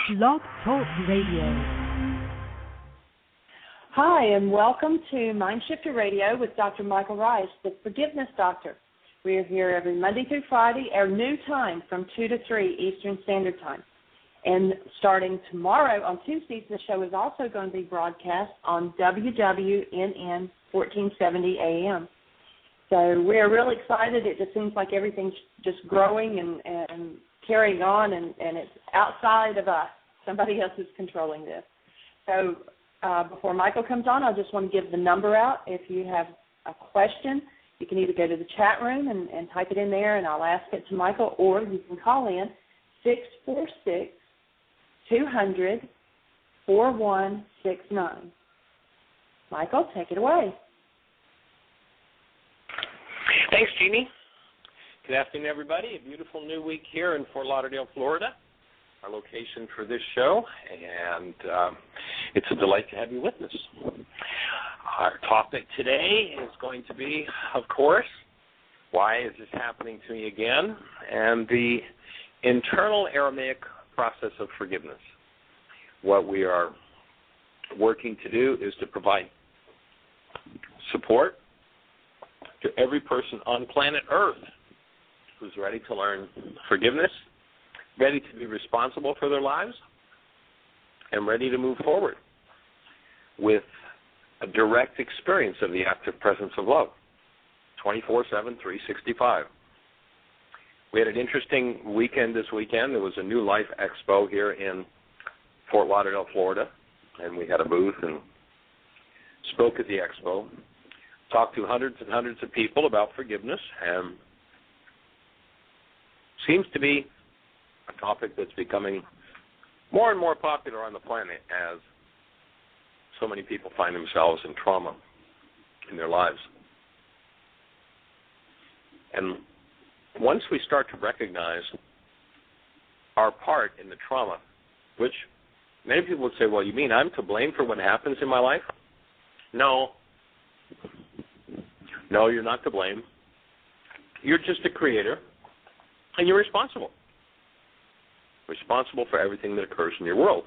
Blog Talk Radio. Hi, and welcome to MindShifters Radio with Dr. Michael Ryce, the Forgiveness Doctor. We are here every Monday through Friday, our new time from 2 to 3 Eastern Standard Time. And starting tomorrow on Tuesdays, the show is also going to be broadcast on WWNN 1470 AM. So we're really excited. It just seems like everything's just growing and carrying on, and it's outside of us. Somebody else is controlling this. So before Michael comes on, I just want to give the number out. If you have a question, you can either go to the chat room and type it in there, and I'll ask it to Michael, or you can call in 646-200-4169. Michael, take it away. Thanks, Jeanie. Good afternoon, everybody. A beautiful new week here in Fort Lauderdale, Florida, our location for this show, and it's a delight to have you with us. Our topic today is going to be, of course, why is this happening to me again, and the internal Aramaic process of forgiveness. What we are working to do is to provide support to every person on planet Earth who's ready to learn forgiveness, ready to be responsible for their lives, and ready to move forward with a direct experience of the active presence of love, 24/7, 365. We had an interesting weekend this weekend. There was a new Life Expo here in Fort Lauderdale, Florida, and we had a booth and spoke at the expo, talked to hundreds and hundreds of people about forgiveness, and seems to be a topic that's becoming more and more popular on the planet as so many people find themselves in trauma in their lives. And once we start to recognize our part in the trauma, which many people would say, well, you mean I'm to blame for what happens in my life? No, you're not to blame. You're just a creator, and you're responsible for everything that occurs in your world.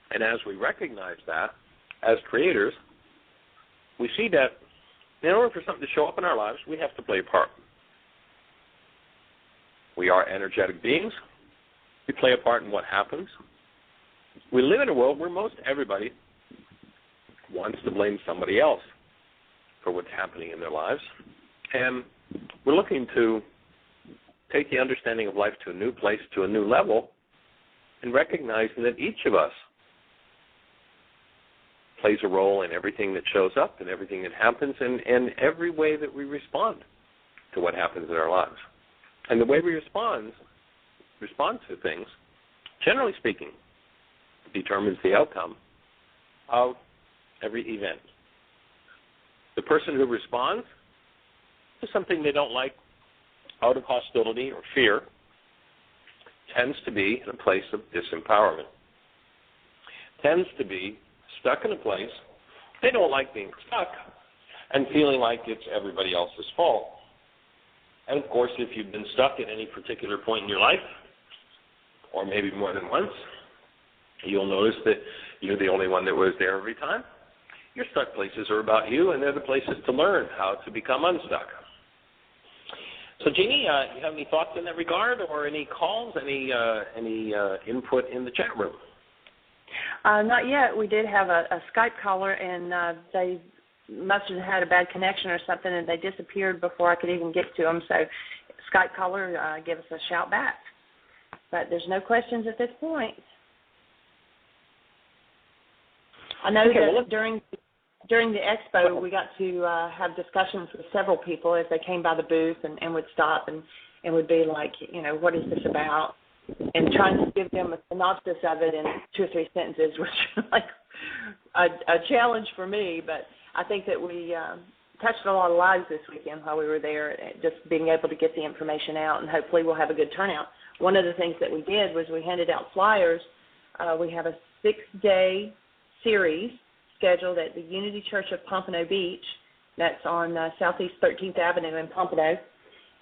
And as we recognize that, as creators, we see that in order for something to show up in our lives, we have to play a part. We are energetic beings. We play a part in what happens. We live in a world where most everybody wants to blame somebody else for what's happening in their lives. And we're looking to take the understanding of life to a new place, to a new level, and recognizing that each of us plays a role in everything that shows up and everything that happens and every way that we respond to what happens in our lives. And the way we respond to things, generally speaking, determines the outcome of every event. The person who responds to something they don't like out of hostility or fear tends to be in a place of disempowerment, tends to be stuck in a place they don't like being stuck and feeling like it's everybody else's fault. And, of course, if you've been stuck at any particular point in your life, or maybe more than once, you'll notice that you're the only one that was there every time. Your stuck places are about you, and they're the places to learn how to become unstuck. So, Jeanie, you have any thoughts in that regard, or any calls, any input in the chat room? Not yet. We did have a Skype caller, and they must have had a bad connection or something, and they disappeared before I could even get to them. So, Skype caller, give us a shout back. But there's no questions at this point. I know that during the expo, we got to have discussions with several people as they came by the booth and would stop and would be like, what is this about? And trying to give them a synopsis of it in 2 or 3 sentences was like a challenge for me. But I think that we touched a lot of lives this weekend while we were there, just being able to get the information out, and hopefully we'll have a good turnout. One of the things that we did was we handed out flyers. We have a 6-day series scheduled at the Unity Church of Pompano Beach. That's on Southeast 13th Avenue in Pompano.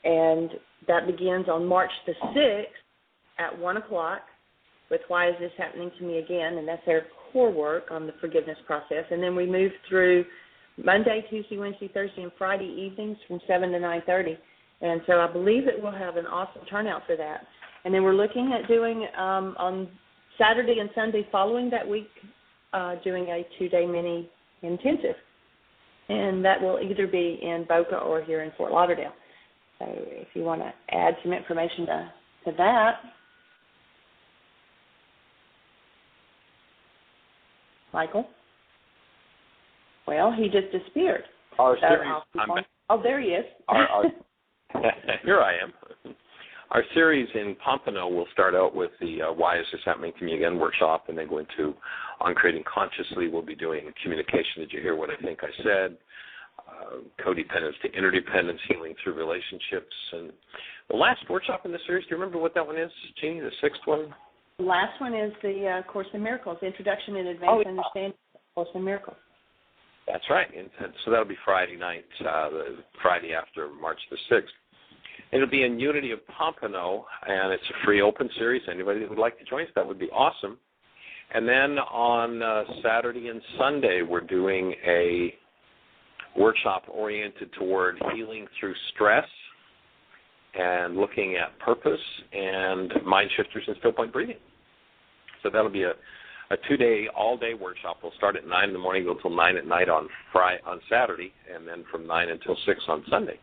And that begins on March the 6th at 1 o'clock. with Why Is This Happening to Me Again, and that's their core work on the forgiveness process. And then we move through Monday, Tuesday, Wednesday, Thursday, and Friday evenings from 7 to 9:30. And so I believe that we'll have an awesome turnout for that. And then we're looking at doing on Saturday and Sunday following that week, doing a 2-day mini intensive. And that will either be in Boca or here in Fort Lauderdale. So if you want to add some information to that. Michael? Well, he just disappeared. Our series, oh, there he is. Here I am. Our series in Pompano will start out with the Why Is This Happening to Me Again workshop, and then go into On Creating Consciously. We'll be doing communication. Did you hear what I think I said? Codependence to interdependence, healing through relationships. And the last workshop in the series, do you remember what that one is, Jeanie, the sixth one? The last one is the Course in Miracles, Introduction and Advanced Understanding of Course in Miracles. That's right. And so that'll be Friday night, the Friday after March the 6th. It'll be in Unity of Pompano, and it's a free open series. Anybody that would like to join us, that would be awesome. And then on Saturday and Sunday, we're doing a workshop oriented toward healing through stress and looking at purpose and MindShifters and still point breathing. So that'll be a 2-day, all-day workshop. We'll start at 9 in the morning, go until 9 at night on Saturday, and then from 9 until 6 on Sunday.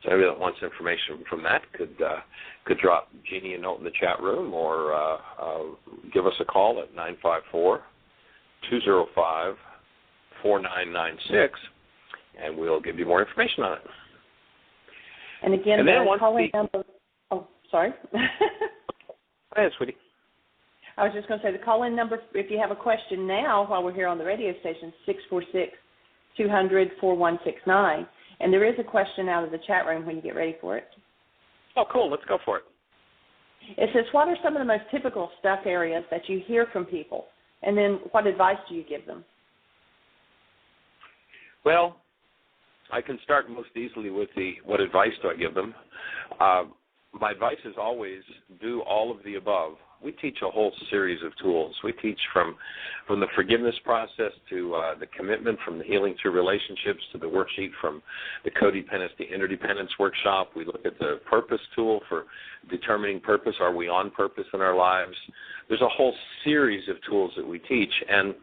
So anybody that wants information from that could drop Jeanie a note in the chat room or give us a call at 954-205-4996, and we'll give you more information on it. And again, the call-in number. Oh, sorry. Go ahead, sweetie. I was just going to say the call-in number, if you have a question now while we're here on the radio station, 646-200-4169. And there is a question out of the chat room when you get ready for it. Oh, cool. Let's go for it. It says, what are some of the most typical stuck areas that you hear from people? And then what advice do you give them? Well, I can start most easily with what advice do I give them. My advice is always do all of the above. We teach a whole series of tools. We teach from the forgiveness process to the commitment, from the healing through relationships to the worksheet from the codependence to interdependence workshop. We look at the purpose tool for determining purpose. Are we on purpose in our lives? There's a whole series of tools that we teach. And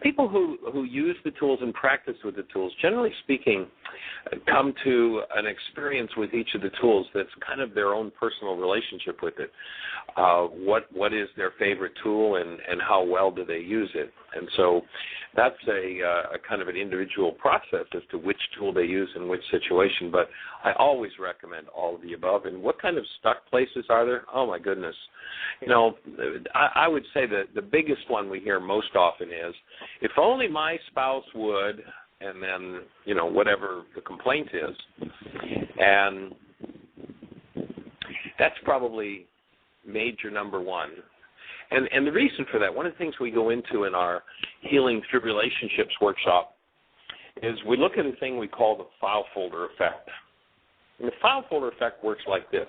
people who use the tools and practice with the tools, generally speaking, come to an experience with each of the tools that's kind of their own personal relationship with it. What is their favorite tool and how well do they use it? And so that's a kind of an individual process as to which tool they use in which situation. But I always recommend all of the above. And what kind of stuck places are there? Oh, my goodness. You know, I would say that the biggest one we hear most often is, if only my spouse would, and then, you know, whatever the complaint is. And that's probably major number one. And the reason for that, one of the things we go into in our Healing Through Relationships workshop is we look at a thing we call the file folder effect. And the file folder effect works like this.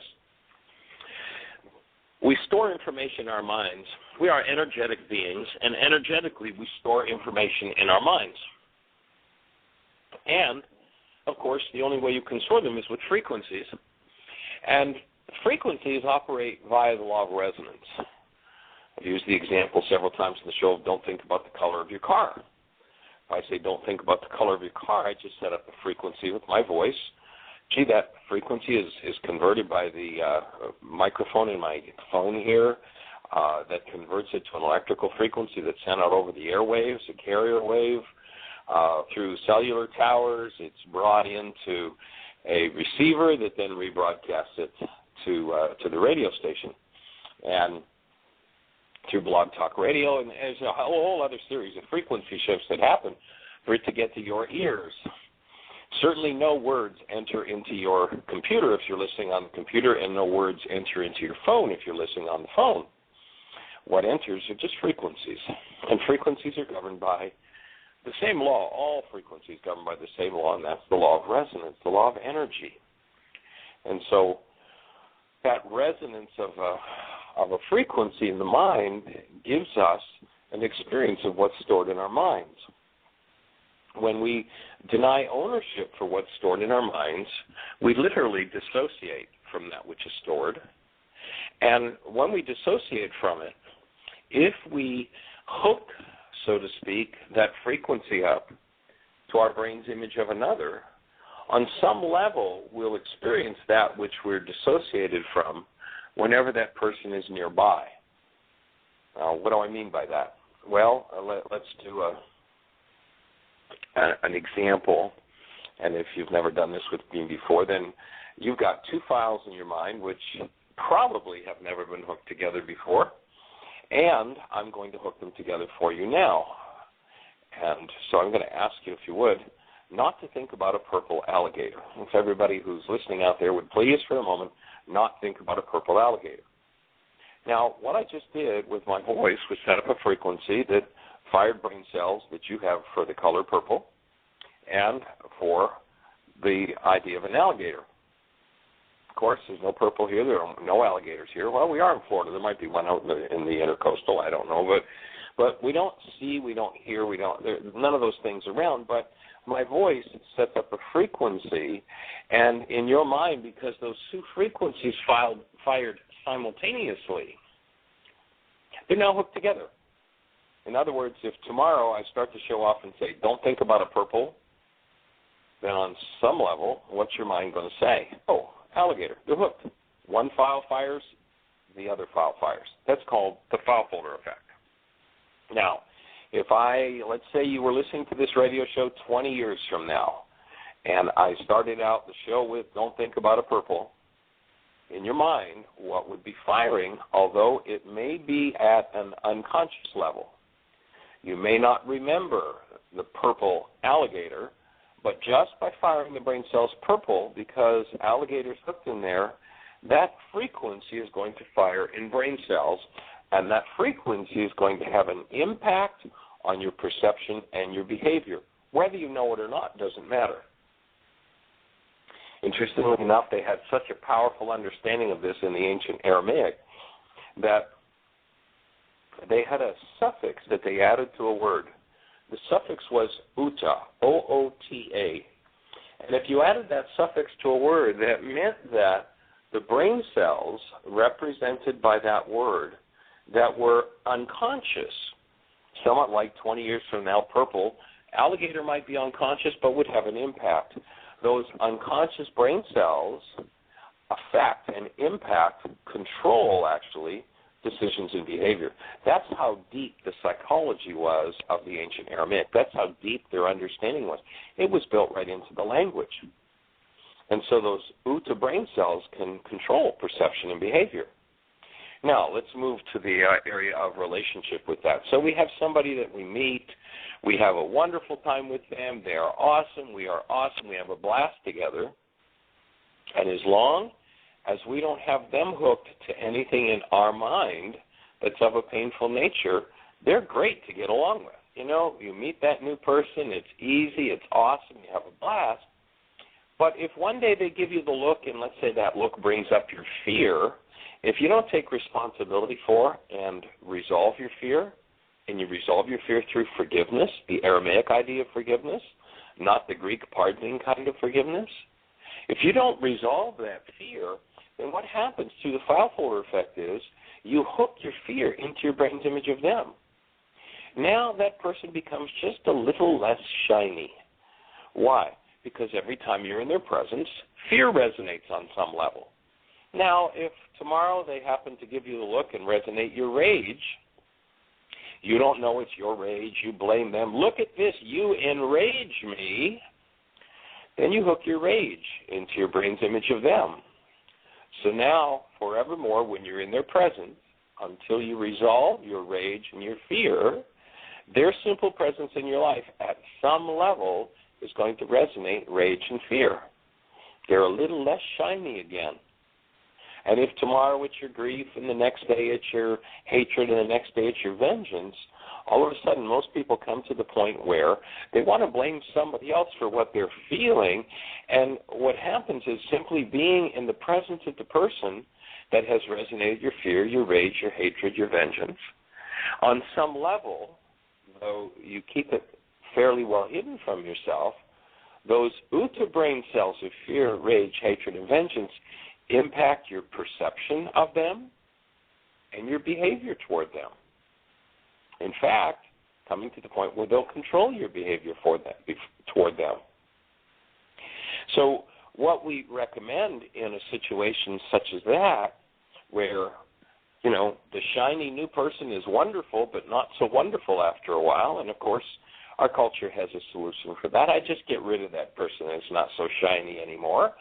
We store information in our minds. We are energetic beings, and energetically we store information in our minds. And, of course, the only way you can store them is with frequencies. And frequencies operate via the law of resonance. I've used the example several times in the show of don't think about the color of your car. If I say don't think about the color of your car, I just set up a frequency with my voice. Gee, that frequency is converted by the microphone in my phone here. That converts it to an electrical frequency that's sent out over the airwaves, a carrier wave, through cellular towers. It's brought into a receiver that then rebroadcasts it to the radio station. And through Blog Talk Radio, and there's a whole other series of frequency shifts that happen for it to get to your ears. Certainly no words enter into your computer if you're listening on the computer, and no words enter into your phone if you're listening on the phone. What enters are just frequencies, and frequencies are governed by the same law. All frequencies governed by the same law, and that's the law of resonance, the law of energy. And so that resonance of of a frequency in the mind gives us an experience of what's stored in our minds. When we deny ownership for what's stored in our minds, we literally dissociate from that which is stored. And when we dissociate from it, if we hook, so to speak, that frequency up to our brain's image of another, on some level we'll experience that which we're dissociated from whenever that person is nearby. Now, what do I mean by that? Well, let's do an example. And if you've never done this with me before, then you've got two files in your mind which probably have never been hooked together before, and I'm going to hook them together for you now. And so I'm going to ask you, if you would, not to think about a purple alligator. If everybody who's listening out there would please, for a moment, not think about a purple alligator. Now, what I just did with my voice was set up a frequency that fired brain cells that you have for the color purple and for the idea of an alligator. Of course, there's no purple here. There are no alligators here. Well, we are in Florida. There might be one out in the intercoastal. I don't know. But we don't see, we don't hear, there's none of those things around. But my voice sets up a frequency, and in your mind, because those two frequencies fired simultaneously, they're now hooked together. In other words, if tomorrow I start to show off and say, don't think about a purple, then on some level, what's your mind going to say? Oh, alligator, they're hooked. One file fires, the other file fires. That's called the file folder effect. Now, let's say you were listening to this radio show 20 years from now, and I started out the show with don't think about a purple, in your mind, what would be firing, although it may be at an unconscious level. You may not remember the purple alligator, but just by firing the brain cells purple, because alligator's hooked in there, that frequency is going to fire in brain cells, and that frequency is going to have an impact on your perception and your behavior. Whether you know it or not doesn't matter. Interestingly enough, they had such a powerful understanding of this in the ancient Aramaic that they had a suffix that they added to a word. The suffix was uta, O-O-T-A. And if you added that suffix to a word, that meant that the brain cells represented by that word that were unconscious, somewhat like 20 years from now, purple, alligator might be unconscious but would have an impact. Those unconscious brain cells affect and impact, control, actually, decisions and behavior. That's how deep the psychology was of the ancient Aramaic. That's how deep their understanding was. It was built right into the language. And so those Uta brain cells can control perception and behavior. Now, let's move to the area of relationship with that. So we have somebody that we meet. We have a wonderful time with them. They are awesome. We are awesome. We have a blast together. And as long as we don't have them hooked to anything in our mind that's of a painful nature, they're great to get along with. You know, you meet that new person. It's easy. It's awesome. You have a blast. But if one day they give you the look, and let's say that look brings up your fear, if you don't take responsibility for and resolve your fear, and you resolve your fear through forgiveness, the Aramaic idea of forgiveness, not the Greek pardoning kind of forgiveness, if you don't resolve that fear, then what happens through the file folder effect is you hook your fear into your brain's image of them. Now that person becomes just a little less shiny. Why? Because every time you're in their presence, fear resonates on some level. Now, if tomorrow they happen to give you the look and resonate your rage, you don't know it's your rage, you blame them, look at this, you enrage me, then you hook your rage into your brain's image of them. So now, forevermore, when you're in their presence, until you resolve your rage and your fear, their simple presence in your life at some level is going to resonate rage and fear. They're a little less shiny again. And if tomorrow it's your grief, and the next day it's your hatred, and the next day it's your vengeance, all of a sudden most people come to the point where they want to blame somebody else for what they're feeling, and what happens is simply being in the presence of the person that has resonated, your fear, your rage, your hatred, your vengeance. On some level, though you keep it fairly well hidden from yourself, those Uta brain cells of fear, rage, hatred, and vengeance impact your perception of them and your behavior toward them. In fact, coming to the point where they'll control your behavior toward them. So what we recommend in a situation such as that, where, you know, the shiny new person is wonderful but not so wonderful after a while, and of course our culture has a solution for that. I just get rid of that person that's not so shiny anymore.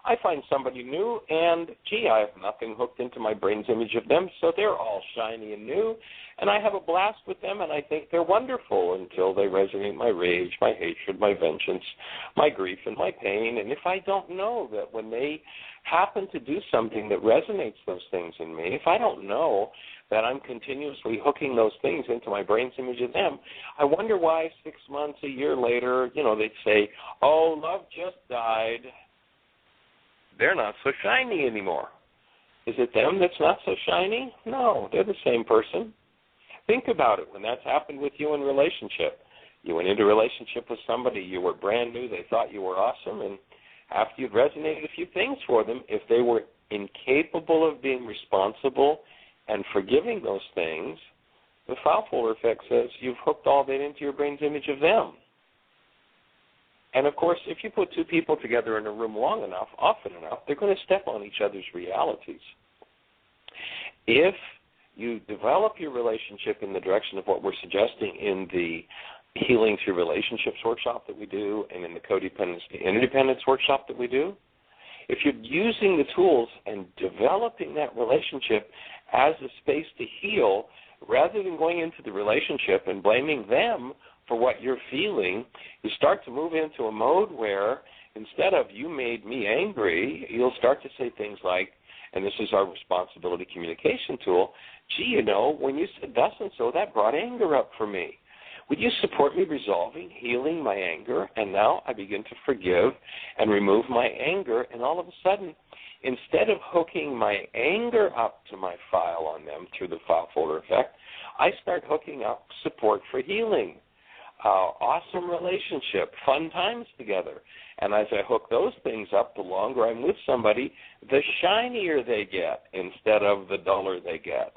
I find somebody new, and, gee, I have nothing hooked into my brain's image of them, so they're all shiny and new, and I have a blast with them, and I think they're wonderful until they resonate my rage, my hatred, my vengeance, my grief, and my pain. And if I don't know that when they happen to do something that resonates those things in me, if I don't know that I'm continuously hooking those things into my brain's image of them, I wonder why 6 months, a year later, you know, they'd say, oh, love just died. They're not so shiny anymore. Is it them that's not so shiny? No, they're the same person. Think about it. When that's happened with you in relationship, you went into a relationship with somebody, you were brand new, they thought you were awesome, and after you'd resonated a few things for them, if they were incapable of being responsible and forgiving those things, the file folder effect says you've hooked all that into your brain's image of them. And, of course, if you put two people together in a room long enough, often enough, they're going to step on each other's realities. If you develop your relationship in the direction of what we're suggesting in the Healing Through Relationships workshop that we do and in the Codependence to Interdependence workshop that we do, if you're using the tools and developing that relationship as a space to heal, rather than going into the relationship and blaming them for what you're feeling, you start to move into a mode where instead of you made me angry, you'll start to say things like, and this is our responsibility communication tool, gee, you know, when you said thus and so, that brought anger up for me. Would you support me resolving, healing my anger? And now I begin to forgive and remove my anger, and all of a sudden, instead of hooking my anger up to my file on them through the file folder effect, I start hooking up support for healing. Awesome relationship, fun times together. And as I hook those things up, the longer I'm with somebody, the shinier they get instead of the duller they get.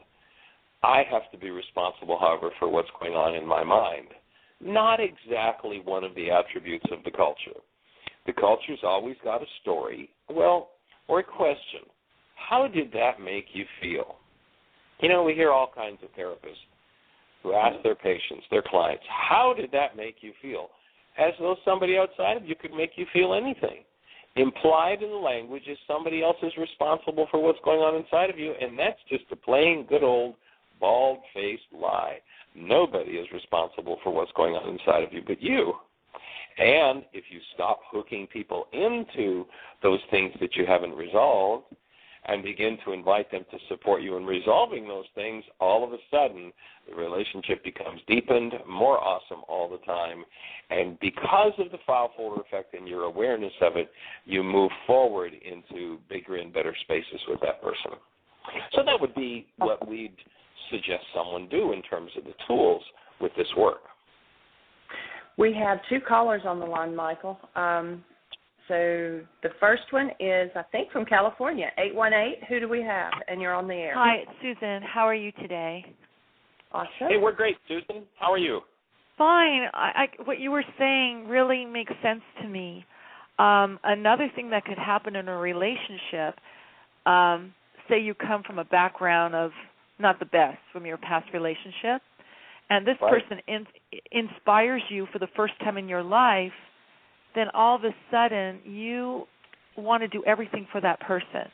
I have to be responsible, however, for what's going on in my mind. Not exactly one of the attributes of the culture. The culture's always got a story, well, or a question. How did that make you feel? You know, we hear all kinds of therapists who ask their patients, their clients, how did that make you feel? As though somebody outside of you could make you feel anything. Implied in the language is somebody else is responsible for what's going on inside of you, and that's just a plain good old bald-faced lie. Nobody is responsible for what's going on inside of you but you. And if you stop hooking people into those things that you haven't resolved and begin to invite them to support you in resolving those things, all of a sudden the relationship becomes deepened, more awesome all the time. And because of the file folder effect and your awareness of it, you move forward into bigger and better spaces with that person. So that would be what we'd suggest someone do in terms of the tools with this work. We have two callers on the line, Michael. So the first one is, I think, from California, 818. Who do we have? And you're on the air. Hi, it's Susan. How are you today? Awesome. Hey, we're great, Susan. How are you? Fine. What you were saying really makes sense to me. Another thing that could happen in a relationship, say you come from a background of not the best from your past relationship, and this person inspires you for the first time in your life, then all of a sudden you want to do everything for that person.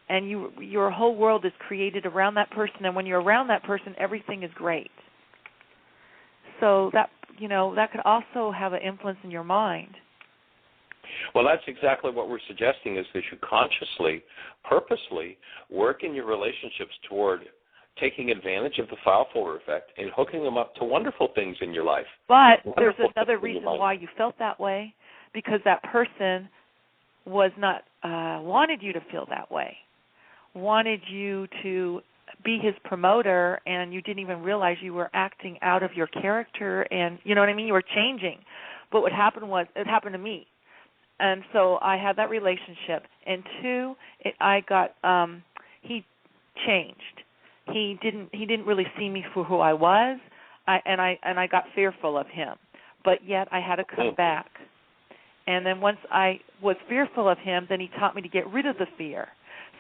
And your whole world is created around that person, and when you're around that person, everything is great. So that could also have an influence in your mind. Well, that's exactly what we're suggesting, is that you consciously, purposely work in your relationships toward taking advantage of the file folder effect and hooking them up to wonderful things in your life. But there's another reason why you felt that way, because that person was not wanted you to feel that way. wanted you to be his promoter, and you didn't even realize you were acting out of your character, and you know what I mean? You were changing. But what happened was, it happened to me. And so I had that relationship. And two, he changed. He didn't really see me for who I was, and I got fearful of him. But yet I had to come back. And then once I was fearful of him, then he taught me to get rid of the fear.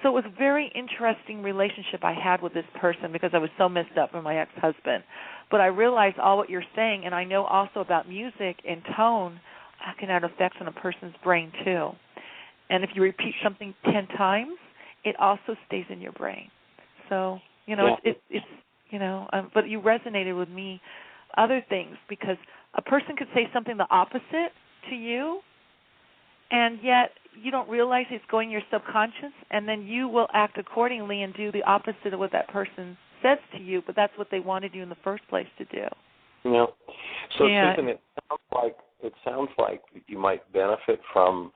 So it was a very interesting relationship I had with this person because I was so messed up with my ex-husband. But I realized all what you're saying, and I know also about music and tone can have effects on a person's brain too. And if you repeat something 10 times, it also stays in your brain. So, it's but you resonated with me other things because a person could say something the opposite to you, and yet you don't realize it's going in your subconscious, and then you will act accordingly and do the opposite of what that person says to you, but that's what they wanted you in the first place to do. So, Susan, it sounds like you might benefit from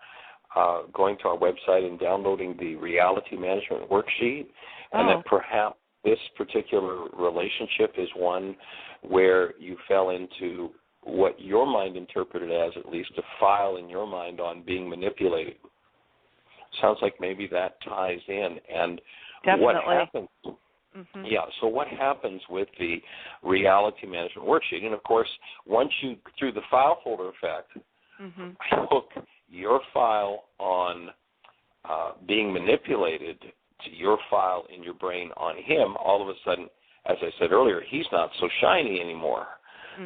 going to our website and downloading the reality management worksheet, and that perhaps this particular relationship is one where you fell into what your mind interpreted as at least a file in your mind on being manipulated. Sounds like maybe that ties in. And definitely. What happens? Mm-hmm. Yeah, so what happens with the reality management worksheet? And, of course, once you, through the file folder effect, hook your file on being manipulated to your file in your brain on him, all of a sudden, as I said earlier, he's not so shiny anymore.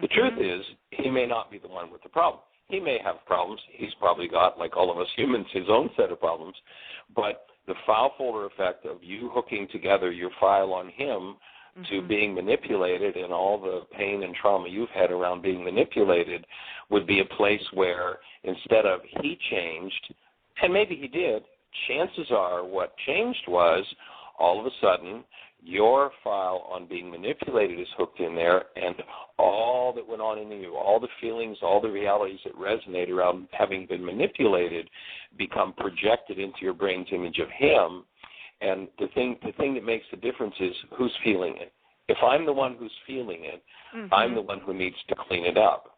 The truth is, he may not be the one with the problem. He may have problems. He's probably got, like all of us humans, his own set of problems. But the file folder effect of you hooking together your file on him to being manipulated and all the pain and trauma you've had around being manipulated would be a place where instead of he changed, and maybe he did, chances are what changed was all of a sudden your file on being manipulated is hooked in there, and all that went on in you, all the feelings, all the realities that resonate around having been manipulated become projected into your brain's image of him. And the thing that makes the difference is who's feeling it. If I'm the one who's feeling it, I'm the one who needs to clean it up.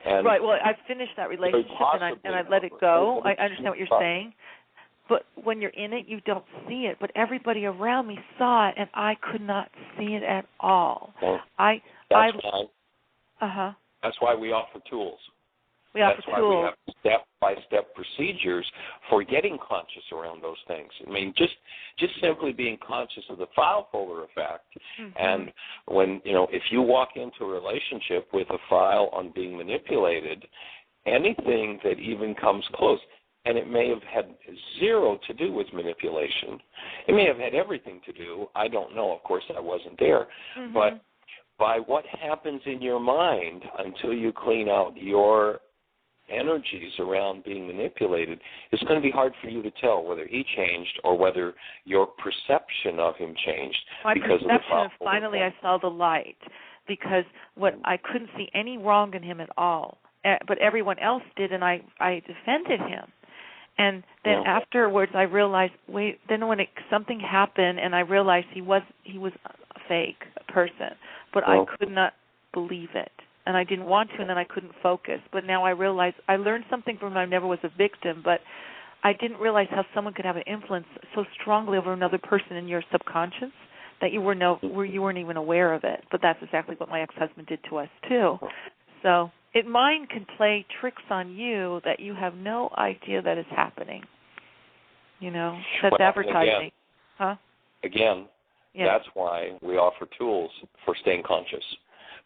And right. Well, I finished that relationship and I let it go. I understand what you're saying. But when you're in it, you don't see it. But everybody around me saw it, and I could not see it at all. Well, that's why we offer tools. That's why we have step-by-step procedures for getting conscious around those things. I mean, just simply being conscious of the file folder effect. And when, if you walk into a relationship with a file on being manipulated, anything that even comes close, and it may have had zero to do with manipulation. It may have had everything to do. I don't know. Of course, I wasn't there. But by what happens in your mind until you clean out your energies around being manipulated, it's going to be hard for you to tell whether he changed or whether your perception of him changed. My because perception, of the finally I saw the light, because I couldn't see any wrong in him at all. But everyone else did, and I defended him. And then afterwards, I realized, then when something happened, and I realized he was a fake person, but I could not believe it, and I didn't want to, and then I couldn't focus. But now I realize I learned something from him. I never was a victim, but I didn't realize how someone could have an influence so strongly over another person in your subconscious that you weren't even aware of it. But that's exactly what my ex-husband did to us too. So mind can play tricks on you that you have no idea that is happening. That's advertising. Again, that's why we offer tools for staying conscious.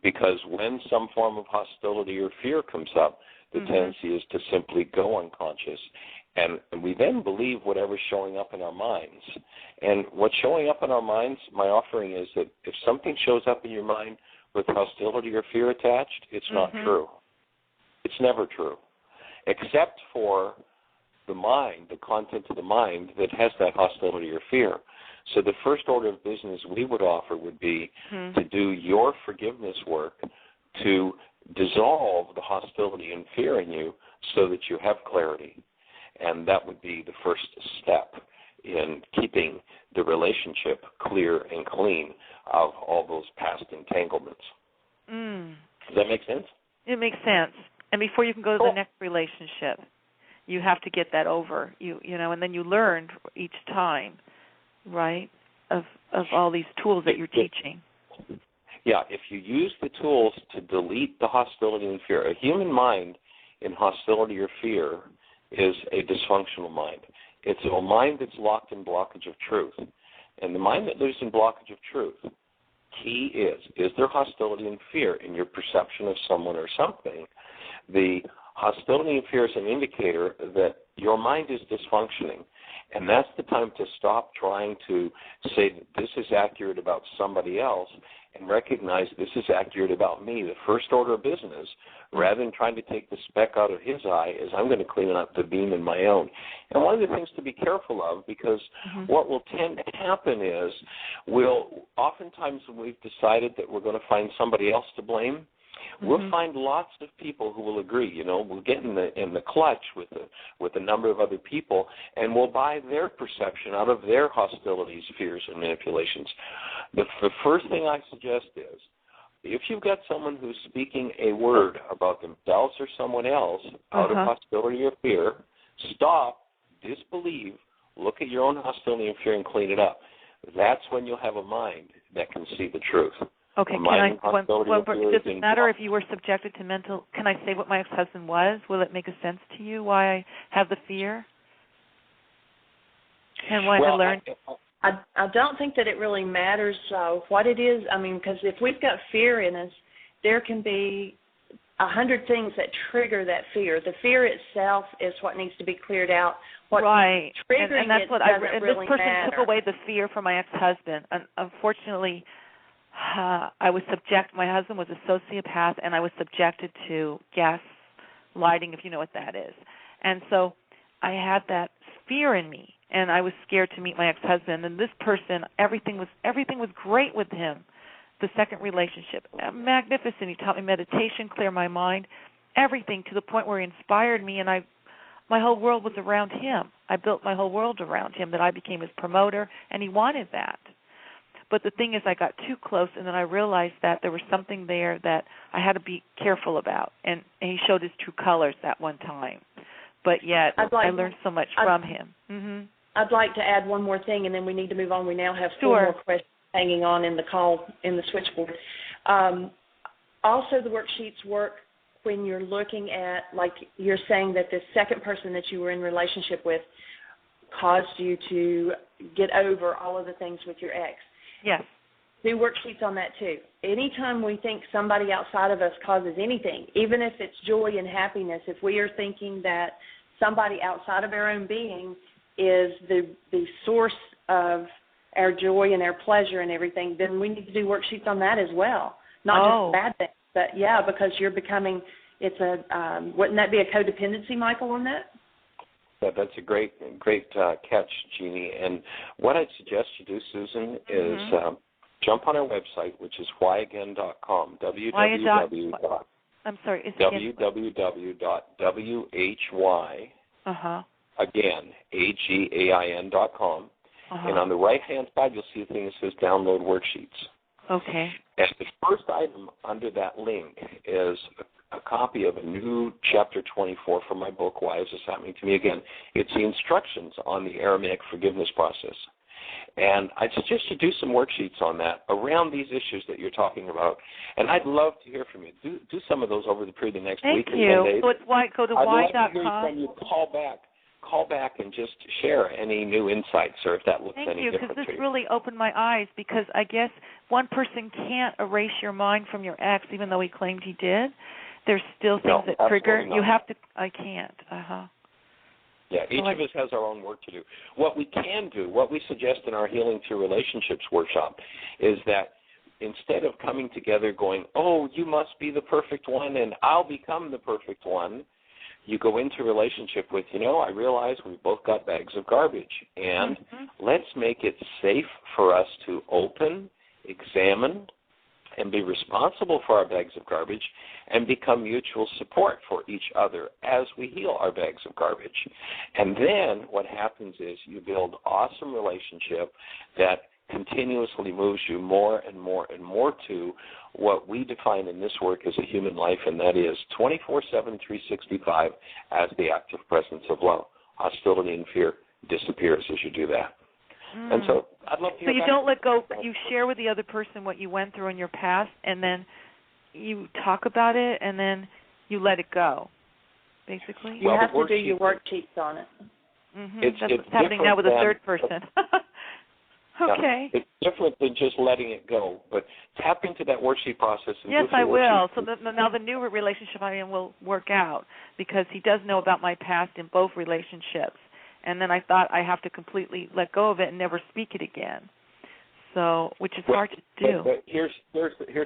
Because when some form of hostility or fear comes up, the tendency is to simply go unconscious. And we then believe whatever's showing up in our minds. And what's showing up in our minds, my offering is that if something shows up in your mind with hostility or fear attached, it's not true. It's never true, except for the mind, the content of the mind that has that hostility or fear. So the first order of business we would offer would be to do your forgiveness work to dissolve the hostility and fear in you so that you have clarity. And that would be the first step, in keeping the relationship clear and clean of all those past entanglements. Does that make sense? It makes sense. And before you can go to the next relationship, you have to get that over. You know, and then you learn each time, right, of all these tools that you're teaching. Yeah, if you use the tools to delete the hostility and fear, a human mind in hostility or fear is a dysfunctional mind. It's a mind that's locked in blockage of truth. And the mind that lives in blockage of truth, key is there hostility and fear in your perception of someone or something? The hostility and fear is an indicator that your mind is dysfunctioning. And that's the time to stop trying to say that this is accurate about somebody else and recognize this is accurate about me. The first order of business, rather than trying to take the speck out of his eye, is I'm going to clean up the beam in my own. And one of the things to be careful of, because what will tend to happen is oftentimes when we've decided that we're going to find somebody else to blame, we'll find lots of people who will agree. You know, we'll get in the clutch with a number of other people, and we'll buy their perception out of their hostilities, fears, and manipulations. The first thing I suggest is, if you've got someone who's speaking a word about themselves or someone else out of hostility or fear, stop, disbelieve, look at your own hostility and fear, and clean it up. That's when you'll have a mind that can see the truth. Okay, does it matter if you were subjected to mental, can I say what my ex-husband was? Will it make a sense to you why I have the fear? And why I learned? I don't think that it really matters what it is. I mean, because if we've got fear in us, there can be 100 things that trigger that fear. The fear itself is what needs to be cleared out. Right, and that's what and this person matter. took away the fear from my ex-husband. Unfortunately, my husband was a sociopath, and I was subjected to gaslighting, if you know what that is. And so I had that fear in me, and I was scared to meet my ex-husband. And this person, everything was great with him. The second relationship, magnificent. He taught me meditation, clear my mind, everything, to the point where he inspired me, and my whole world was around him. I built my whole world around him, that I became his promoter, and he wanted that. But the thing is, I got too close, and then I realized that there was something there that I had to be careful about. And he showed his true colors that one time. But yet, I learned so much from him. I'd like to add one more thing, and then we need to move on. We now have 4 more questions hanging on in the call, in the switchboard. Also, the worksheets work when you're looking at, like you're saying that the second person that you were in relationship with caused you to get over all of the things with your ex. Yes. Do worksheets on that too. Anytime we think somebody outside of us causes anything, even if it's joy and happiness, if we are thinking that somebody outside of our own being is the source of our joy and our pleasure and everything, then we need to do worksheets on that as well. Not just bad things, but because you're becoming, wouldn't that be a codependency, Michael, on that? That's a great catch, Jeanie. And what I'd suggest you do, Susan, is jump on our website, which is whyagain.com, I'm sorry. www.why, again, again.com. And on the right-hand side, you'll see a thing that says download worksheets. Okay. And the first item under that link is a copy of a new chapter 24 from my book, Why Is This Happening to Me Again? It's the instructions on the Aramaic forgiveness process. And I'd suggest you do some worksheets on that around these issues that you're talking about. And I'd love to hear from you. Do some of those over the period of the next week or 10 days. So it's go to why.com. I'd love to hear from you. Call back and just share any new insights, or if that looks any different to you. Thank you, because this really opened my eyes, because I guess one person can't erase your mind from your ex, even though he claimed he did. There's still things that trigger. You have to. I can't. Yeah, each of us has our own work to do. What we can do, what we suggest in our Healing Through Relationships workshop, is that instead of coming together going, oh, you must be the perfect one and I'll become the perfect one, you go into a relationship with, I realize we've both got bags of garbage, and let's make it safe for us to open, examine, and be responsible for our bags of garbage and become mutual support for each other as we heal our bags of garbage. And then what happens is you build awesome relationship that continuously moves you more and more and more to what we define in this work as a human life, and that is 24/7, 365 as the active presence of love. Hostility and fear disappears as you do that. And so I'd love to hear So you back. don't let go, you share with the other person what you went through in your past, and then you talk about it, and then you let it go, basically? You have to do your worksheets on it. That's what's happening now with a third person. Okay. It's different than just letting it go, but tap into that worksheet process. And yes, I will. So now the new relationship I am will work out because he does know about my past in both relationships. And then I thought I have to completely let go of it and never speak it again. So, which is hard to do. But here's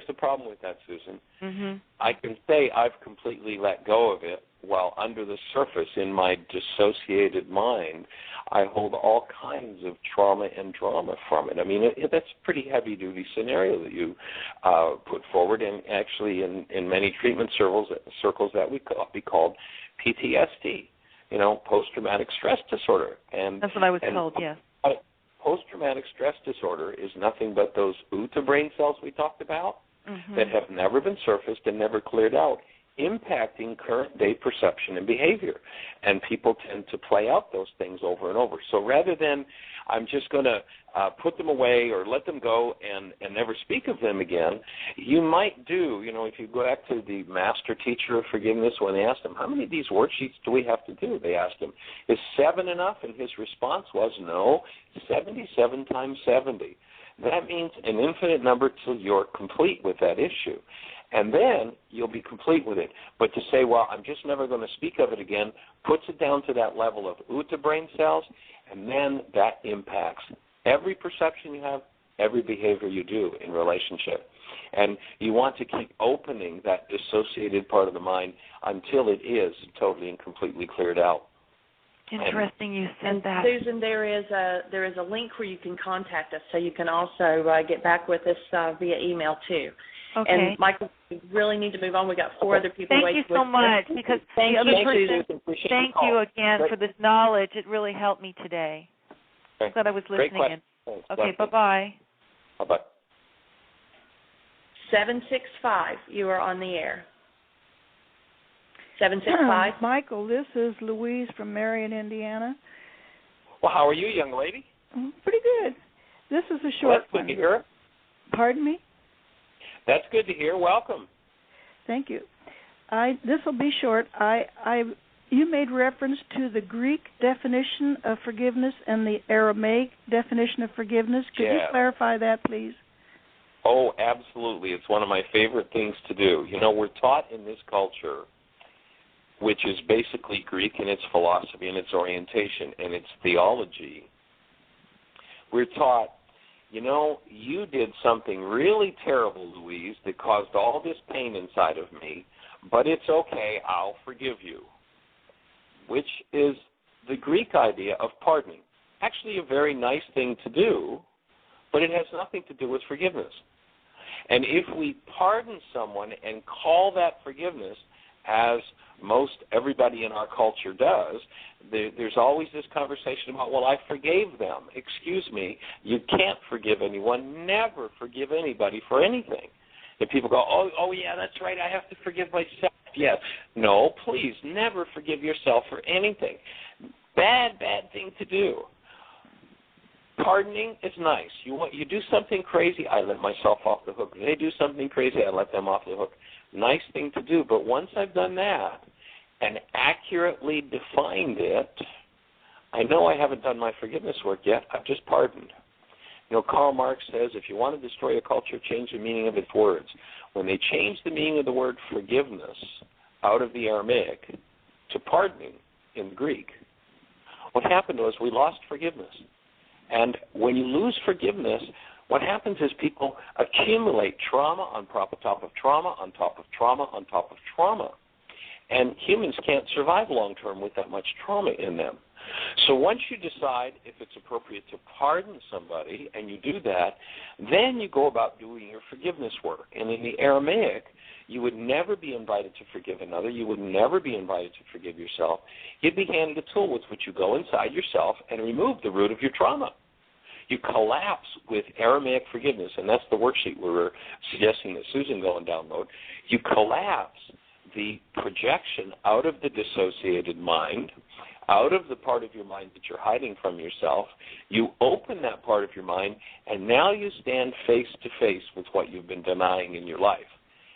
the problem with that, Susan. I can say I've completely let go of it, while under the surface in my dissociated mind, I hold all kinds of trauma and drama from it. I mean, that's a pretty heavy-duty scenario that you put forward, and actually in many treatment circles that we called PTSD. Post-traumatic stress disorder. And that's what I was told, yes. Post-traumatic stress disorder is nothing but those OOTA brain cells we talked about that have never been surfaced and never cleared out, impacting current-day perception and behavior. And people tend to play out those things over and over. So rather than I'm just going to put them away or let them go and never speak of them again, you might do, if you go back to the master teacher of forgiveness, when they asked him, how many of these worksheets do we have to do? They asked him, is 7 enough? And his response was, no, 77 times 70. That means an infinite number till you're complete with that issue. And then you'll be complete with it. But to say, well, I'm just never going to speak of it again, puts it down to that level of OOTA brain cells, and then that impacts every perception you have, every behavior you do in relationship. And you want to keep opening that dissociated part of the mind until it is totally and completely cleared out. Interesting you said that. Susan, there is a link where you can contact us, so you can also get back with us via email too. Okay. And Michael, we really need to move on. We got 4 other people waiting. Thank you so much. Because thank the other person, thank you again for this knowledge. It really helped me today. Okay. Glad I was listening in. Thanks. Okay, bye-bye. Bye-bye. 765, you are on the air. 765. Michael, this is Louise from Marion, Indiana. Well, how are you, young lady? Pretty good. This is a short one. That's good to hear. Pardon me? That's good to hear. Welcome. Thank you. This will be short. You made reference to the Greek definition of forgiveness and the Aramaic definition of forgiveness. Could you clarify that, please? Oh, absolutely. It's one of my favorite things to do. We're taught in this culture, which is basically Greek in its philosophy and its orientation and its theology. We're taught, you did something really terrible, Louise, that caused all this pain inside of me, but it's okay, I'll forgive you, which is the Greek idea of pardoning. Actually a very nice thing to do, but it has nothing to do with forgiveness. And if we pardon someone and call that forgiveness, as most everybody in our culture does, there's always this conversation about, well, I forgave them. Excuse me, you can't forgive anyone. Never forgive anybody for anything. And people go, oh yeah, that's right, I have to forgive myself. Yes. No, please, never forgive yourself for anything. Bad thing to do. Pardoning is nice. You do something crazy, I let myself off the hook. They do something crazy, I let them off the hook. Nice thing to do, but once I've done that and accurately defined it, I know I haven't done my forgiveness work yet. I've just pardoned. Karl Marx says, if you want to destroy a culture, change the meaning of its words. When they changed the meaning of the word forgiveness out of the Aramaic to pardoning in Greek, what happened was we lost forgiveness. And when you lose forgiveness, what happens is people accumulate trauma on top of trauma on top of trauma on top of trauma. And humans can't survive long-term with that much trauma in them. So once you decide if it's appropriate to pardon somebody, and you do that, then you go about doing your forgiveness work. And in the Aramaic, you would never be invited to forgive another. You would never be invited to forgive yourself. You'd be handed a tool with which you go inside yourself and remove the root of your trauma. You collapse with Aramaic forgiveness, and that's the worksheet we were suggesting that Susan go and download. You collapse the projection out of the dissociated mind, out of the part of your mind that you're hiding from yourself. You open that part of your mind, and now you stand face to face with what you've been denying in your life.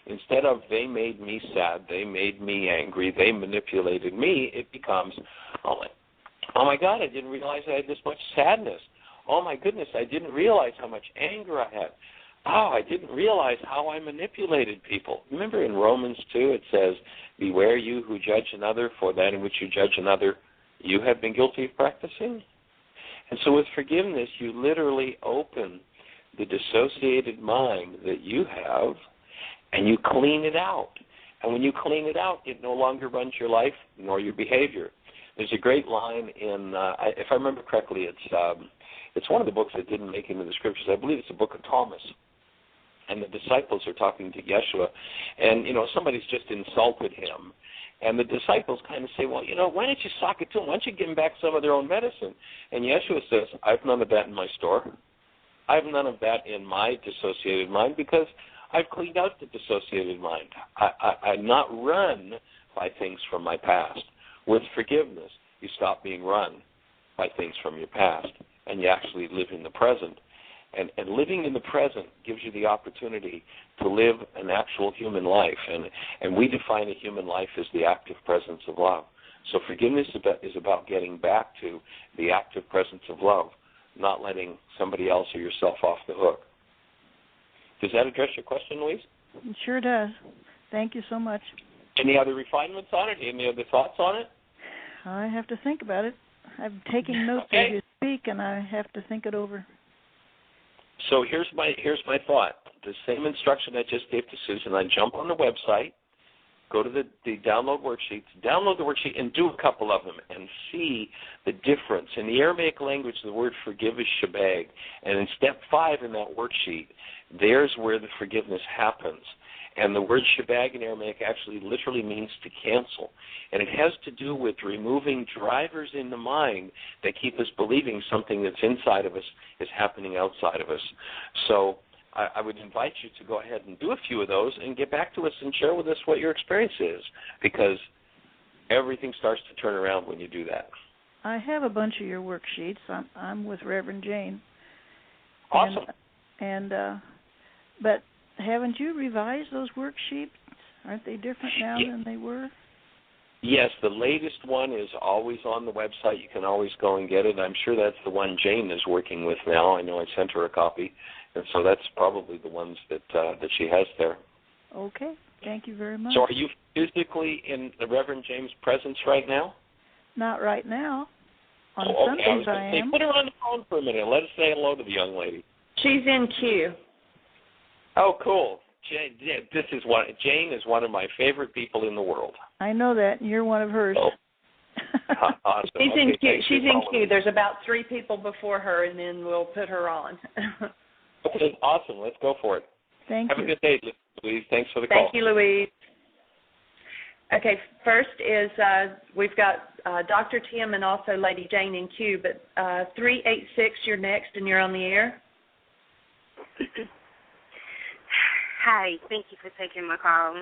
Instead of they made me sad, they made me angry, they manipulated me, it becomes, oh my God, I didn't realize I had this much sadness. Oh, my goodness, I didn't realize how much anger I had. Oh, I didn't realize how I manipulated people. Remember in Romans 2 it says, beware you who judge another, for that in which you judge another, you have been guilty of practicing. And so with forgiveness, you literally open the dissociated mind that you have, and you clean it out. And when you clean it out, it no longer runs your life nor your behavior. There's a great line in, if I remember correctly, it's one of the books that didn't make it into the scriptures. I believe it's the book of Thomas. And the disciples are talking to Yeshua. And, somebody's just insulted him. And the disciples kind of say, well, why don't you sock it to them? Why don't you give them back some of their own medicine? And Yeshua says, I have none of that in my store. I have none of that in my dissociated mind because I've cleaned out the dissociated mind. I'm not run by things from my past. With forgiveness, you stop being run by things from your past, and you actually live in the present. And living in the present gives you the opportunity to live an actual human life. And we define a human life as the active presence of love. So forgiveness is about getting back to the active presence of love, not letting somebody else or yourself off the hook. Does that address your question, Louise? It sure does. Thank you so much. Any other refinements on it? Any other thoughts on it? I have to think about it. I'm taking notes as you speak, and I have to think it over. So here's my thought. The same instruction I just gave to Susan. I jump on the website, go to the download worksheets, download the worksheet, and do a couple of them and see the difference. In the Aramaic language, the word forgive is shabag. And in step 5 in that worksheet, there's where the forgiveness happens. And the word shabag in Aramaic actually literally means to cancel. And it has to do with removing drivers in the mind that keep us believing something that's inside of us is happening outside of us. So I would invite you to go ahead and do a few of those and get back to us and share with us what your experience is, because everything starts to turn around when you do that. I have a bunch of your worksheets. I'm with Reverend Jane. Awesome. But haven't you revised those worksheets? Aren't they different now than they were? Yes, the latest one is always on the website. You can always go and get it. I'm sure that's the one Jane is working with now. I know I sent her a copy, and so that's probably the ones that she has there. Okay, thank you very much. So are you physically in the Reverend James' presence right now? Not right now. On okay. Sundays I am. Put her on the phone for a minute and let us say hello to the young lady. She's in queue. Oh, cool. Jane is one of my favorite people in the world. I know that, and you're one of hers. Oh. Awesome. She's in queue. She's in queue. There's about 3 people before her, and then we'll put her on. Okay, awesome. Let's go for it. Thank you. Have a good day, Louise. Thanks for the call. Thank you, Louise. Okay, first is we've got Dr. Tim and also Lady Jane in queue, but 386, you're next, and you're on the air. Hi, thank you for taking my call.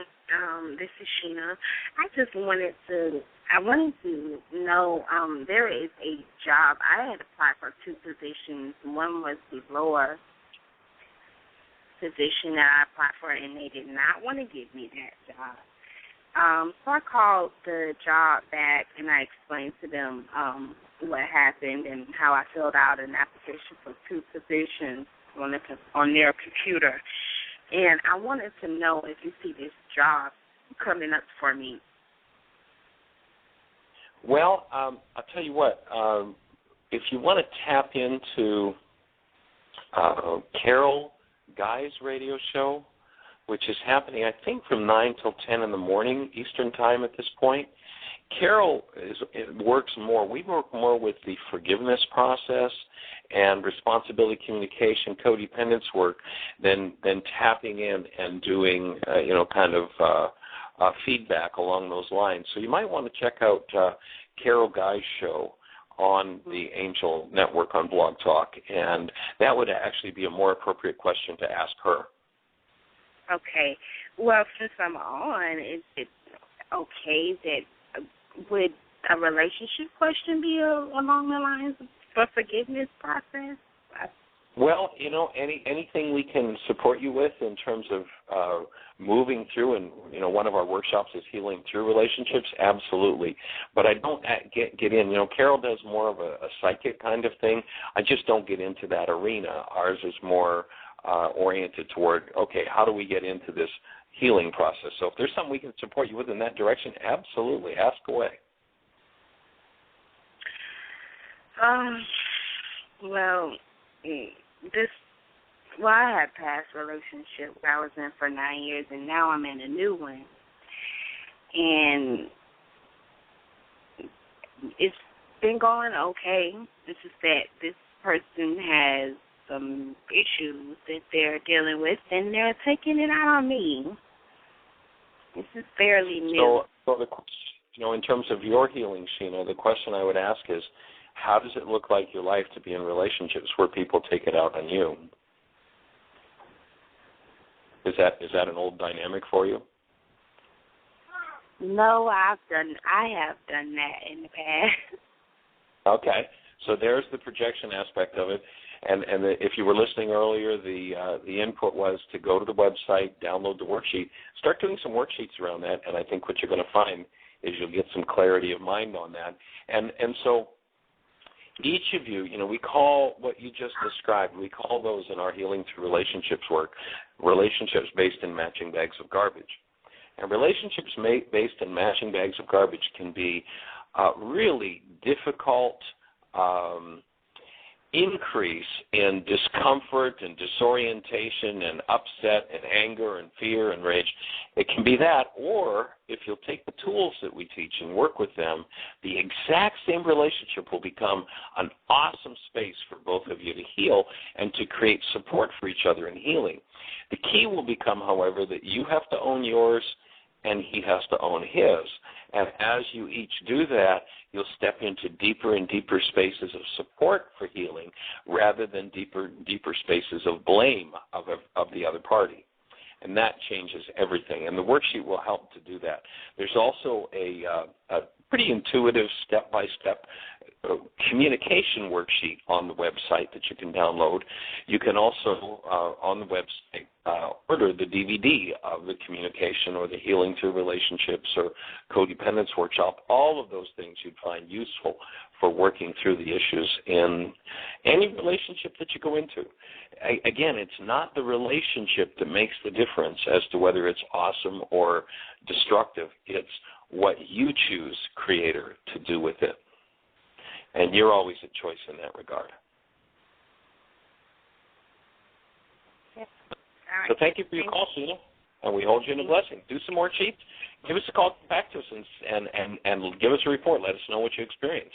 This is Sheena. I wanted to know, there is a job. I had applied for 2 positions. One was the lower position that I applied for, and they did not want to give me that job. So I called the job back, and I explained to them what happened and how I filled out an application for 2 positions on their computer. And I wanted to know if you see this job coming up for me. Well, I'll tell you what. If you want to tap into Carol Guy's radio show, which is happening, I think, from 9 till 10 in the morning Eastern time at this point, Carol works more. We work more with the forgiveness process and responsibility communication, codependence work than tapping in and doing feedback along those lines. So you might want to check out Carol Guy's show on the Angel Network on Blog Talk, and that would actually be a more appropriate question to ask her. Okay. Well, since I'm on, is it okay that would a relationship question be along the lines of for forgiveness process? Well, anything we can support you with in terms of moving through, and one of our workshops is healing through relationships, absolutely. But I don't get in. Carol does more of a psychic kind of thing. I just don't get into that arena. Ours is more oriented toward, okay, how do we get into this healing process? So if there's something we can support you with in that direction, absolutely, ask away. I had a past relationship I was in for 9 years, and now I'm in a new one. And it's been going okay. It's just that this person has some issues that they're dealing with, and they're taking it out on me. This is fairly new. So in terms of your healing, Sheena, the question I would ask is, how does it look like your life to be in relationships where people take it out on you? Is that an old dynamic for you? No, I have done that in the past. Okay, so there's the projection aspect of it, and if you were listening earlier, the input was to go to the website, download the worksheet, start doing some worksheets around that, and I think what you're going to find is you'll get some clarity of mind on that, and so each of you, we call what you just described, we call those in our Healing Through Relationships work, relationships based in matching bags of garbage. And relationships based in matching bags of garbage can be really difficult increase in discomfort and disorientation and upset and anger and fear and rage. It can be that, or if you'll take the tools that we teach and work with them, the exact same relationship will become an awesome space for both of you to heal and to create support for each other in healing. The key will become, however, that you have to own yours and he has to own his. And as you each do that, you'll step into deeper and deeper spaces of support for healing rather than deeper spaces of blame of the other party. And that changes everything. And the worksheet will help to do that. There's also a pretty intuitive step-by-step communication worksheet on the website that you can download. You can also, on the website, order the DVD of the communication or the Healing Through Relationships or Codependence Workshop. All of those things you'd find useful for working through the issues in any relationship that you go into. Again, it's not the relationship that makes the difference as to whether it's awesome or destructive. It's what you choose, Creator, to do with it. And you're always a choice in that regard. Yep. So thank you for your call, Sheena, and we hold you in a blessing. Do some more sheets. Give us a call back to us and give us a report. Let us know what you experience.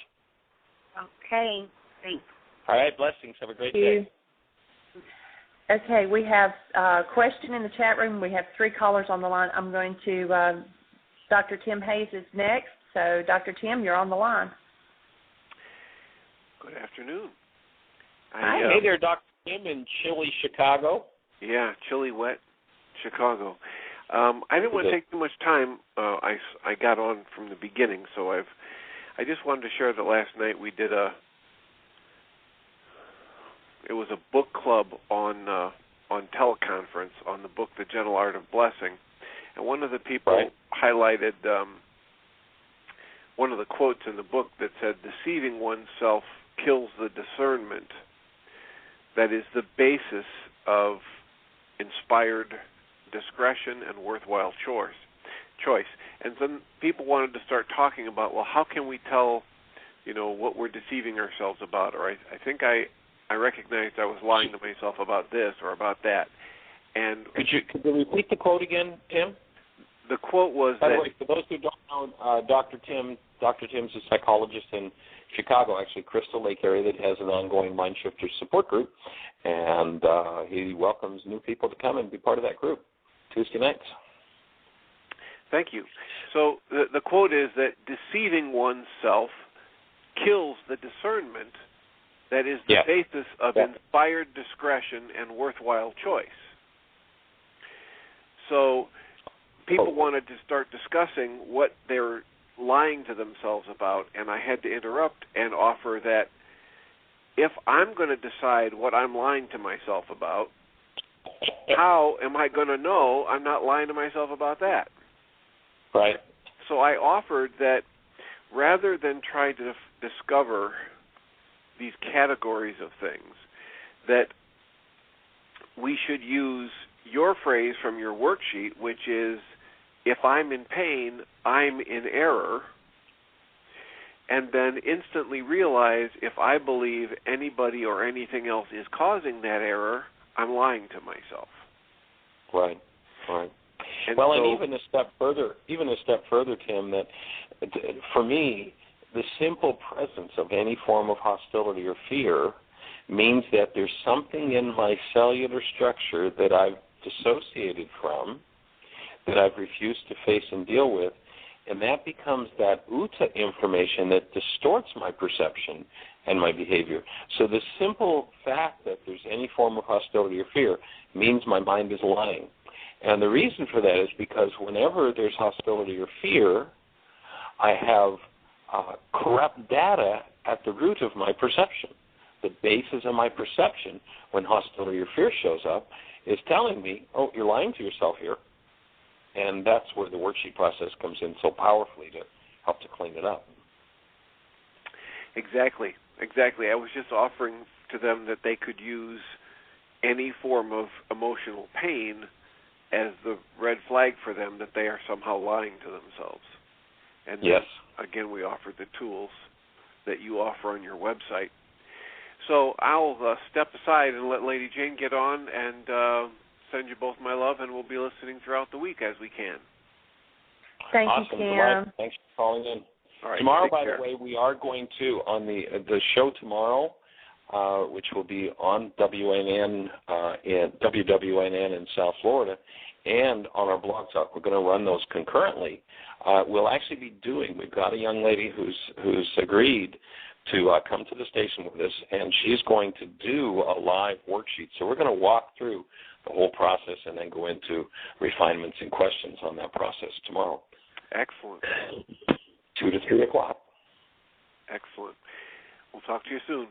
Okay. Thanks. All right. Blessings. Have a great day. Okay. We have a question in the chat room. We have 3 callers on the line. I'm going to Dr. Tim Hayes is next. So, Dr. Tim, you're on the line. Good afternoon. Hi. Hey there, Dr. Tim in chilly Chicago. Yeah, chilly, wet Chicago. I didn't want to take too much time. I got on from the beginning, so I just wanted to share that last night we did it was a book club on teleconference on the book The Gentle Art of Blessing, and one of the people highlighted one of the quotes in the book that said, "Deceiving oneself kills the discernment that is the basis of inspired discretion and worthwhile choice." And then people wanted to start talking about, well, how can we tell, what we're deceiving ourselves about? Or I think I recognized I was lying to myself about this or about that. And could you repeat the quote again, Tim? the quote was By that... the way, for those who don't know, Dr. Tim's a psychologist in Chicago, actually, Crystal Lake area, that has an ongoing MindShifters support group, and he welcomes new people to come and be part of that group Tuesday nights. Thank you. So the quote is that deceiving oneself kills the discernment that is the basis of inspired discretion and worthwhile choice. So people wanted to start discussing what they're lying to themselves about, and I had to interrupt and offer that if I'm going to decide what I'm lying to myself about, how am I going to know I'm not lying to myself about that? Right. So I offered that rather than try to discover these categories of things, that we should use your phrase from your worksheet, which is, if I'm in pain, I'm in error, and then instantly realize if I believe anybody or anything else is causing that error, I'm lying to myself. Right, right. And and even a step further, Tim, that for me, the simple presence of any form of hostility or fear means that there's something in my cellular structure that I've dissociated from, that I've refused to face and deal with, and that becomes that uta information that distorts my perception and my behavior. So the simple fact that there's any form of hostility or fear means my mind is lying. And the reason for that is because whenever there's hostility or fear, I have corrupt data at the root of my perception. The basis of my perception, when hostility or fear shows up, is telling me, oh, you're lying to yourself here. And that's where the worksheet process comes in so powerfully to help to clean it up. Exactly. I was just offering to them that they could use any form of emotional pain as the red flag for them that they are somehow lying to themselves. And yes. Again, we offered the tools that you offer on your website. So I'll step aside and let Lady Jane get on and send you both my love, and we'll be listening throughout the week as we can. Thank awesome. you, Tim. Thanks for calling in. All right, tomorrow, by care. the way, we are going to, on the show tomorrow, which will be on WWNN in South Florida, and on our blog talk. We're going to run those concurrently. We'll actually be we've got a young lady who's agreed to come to the station with us, and she's going to do a live worksheet. So we're going to walk through the whole process and then go into refinements and questions on that process tomorrow. Excellent. 2 to 3 o'clock. Excellent. We'll talk to you soon.